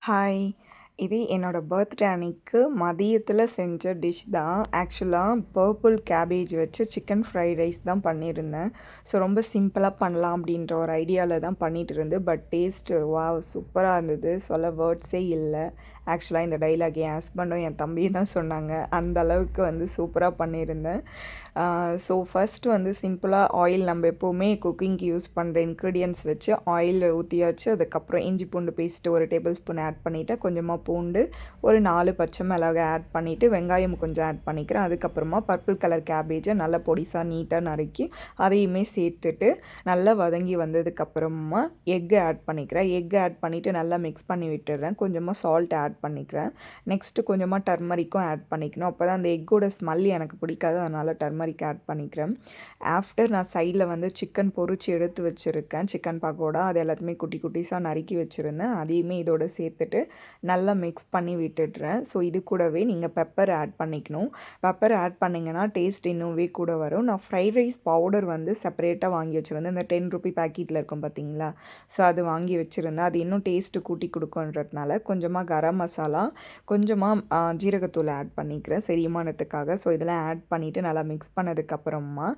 Hi! இது என்னோட birthday அன்னைக்கு மதியத்தில செஞ்ச டிஷ் தான். ஆக்சுவலா பர்பிள் கேபேஜ் வச்சு சிக்கன் ஃப்ரைட் ரைஸ் தான் பண்ணியிருந்தேன். ஸோ ரொம்ப சிம்பிளா பண்ணலாம் அப்படின்ற ஒரு ஐடியால தான் பண்ணிட்டு இருந்தேன். But taste wow! சூப்பரா இருந்தது. சொல்ல வேர்ட்ஸே இல்ல. ஆக்சுவலா இந்த டயலாக் என் ஹஸ்பண்டும் என் தம்பியும் தான் சொன்னாங்க. அந்த அளவுக்கு வந்து சூப்பரா பண்ணியிருந்தேன். ஸோ ஃபர்ஸ்ட் வந்து சிம்பிளா ஆயில் நம்ம எப்போவுமே குக்கிங்க்கு யூஸ் பண்ணுற இன்க்ரீடியன்ட்ஸ் வச்சு ஆயில் ஊற்றியாச்சு. அதுக்கப்புறம் இஞ்சி பூண்டு பேஸ்ட்டு 1 டேபிள் ஸ்பூன் ஆட் பண்ணிவிட்டேன். கொஞ்சமாக பூண்டு, ஒரு 4 பச்சை மிளகாய் ஆட் பண்ணிவிட்டு வெங்காயம் கொஞ்சம் ஆட் பண்ணிக்கிறேன். அதுக்கப்புறமா பர்பிள் கலர் கேபேஜை நல்லா பொடிசாக நீட்டாக நறுக்கி அதையுமே சேர்த்துட்டு நல்லா வதங்கி வந்ததுக்கப்புறமா எக்கு ஆட் பண்ணிக்கிறேன். எக்கு ஆட் பண்ணிவிட்டு நல்லா மிக்ஸ் பண்ணி விட்டுடுறேன். கொஞ்சமாக சால்ட் ஆட் பண்ணிக்கிறேன். நெக்ஸ்ட்டு கொஞ்சமாக டர்மரிக்கும் ஆட் பண்ணிக்கணும். அப்போ தான் அந்த எக்கோட ஸ்மெல் எனக்கு பிடிக்காது. அதனால் டர்மரிக் ஆட் பண்ணிக்கிறேன். ஆஃப்டர் நான் சைடில் வந்து சிக்கன் பொரிச்சு எடுத்து வச்சுருக்கேன். சிக்கன் பக்கோடா அது எல்லாத்தையுமே குட்டி குட்டிஸாக நறுக்கி வச்சுருந்தேன். அதையுமே இதோட சேர்த்துட்டு நல்லா மிக்ஸ் பண்ணி விட்டுடுறேன். ஸோ இது கூடவே நீங்கள் பெப்பர் ஆட் பண்ணிக்கணும். பெப்பர் ஆட் பண்ணிங்கன்னா டேஸ்ட் இன்னுமே கூட வரும். நான் ஃப்ரைட் ரைஸ் பவுடர் வந்து செப்பரேட்டாக வாங்கி வச்சுருந்தேன். இந்த 10 ரூபி பேக்கெட்டில் இருக்கும் பார்த்தீங்களா? ஸோ அது வாங்கி வச்சுருந்தேன். அது இன்னும் டேஸ்ட்டு கூட்டி கொடுக்குன்றதுனால கொஞ்சமாக கரம் மசாலா, கொஞ்சமாக ஜீரகத்தூள் ஆட் பண்ணிக்கிறேன் செரிமானத்துக்காக. ஸோ இதெல்லாம் ஆட் பண்ணிவிட்டு நல்லா மிக்ஸ் பண்ணதுக்கப்புறமா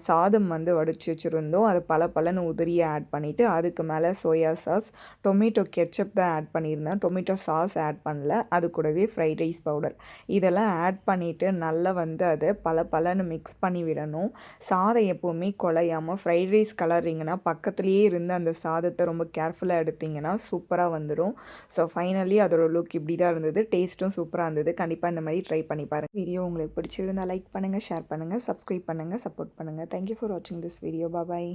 சாதம் வந்து வடித்து வச்சுருந்தோம். அது பலன்னு உதிரியாக ஆட் பண்ணிவிட்டு அதுக்கு மேலே சோயா சாஸ், டொமேட்டோ கெச்சப் தான் ஆட் பண்ணியிருந்தேன். டொமேட்டோ சாஸ் ஆட் பண்ணல. அது கூடவே ஃப்ரைட் ரைஸ் பவுடர் இதெல்லாம் ஆட் பண்ணிவிட்டு நல்லா வந்து அதை பலன்னு மிக்ஸ் பண்ணி விடணும். சாதம் எப்போவுமே குழையாமல் ஃப்ரைட் ரைஸ் கலரிங்கன்னா பக்கத்துலேயே இருந்து அந்த சாதத்தை ரொம்ப கேர்ஃபுல்லாக எடுத்திங்கன்னா சூப்பராக வந்துடும். ஸோ ஃபைனலி அதோட லுக் இப்படி தான் இருந்தது. டேஸ்ட்டும் சூப்பராக இருந்தது. கண்டிப்பாக இந்த மாதிரி ட்ரை பண்ணி பாருங்கள். வீடியோ உங்களுக்கு பிடிச்சிருந்தால் லைக் பண்ணுங்கள், ஷேர் பண்ணுங்கள், சப்ஸ்கிரைப் பண்ணுங்கள், சப்போர்ட் பண்ணுங்கள். தேங்க்யூ ஃபார் வாட்சிங் திஸ் வீடியோ. பாய்.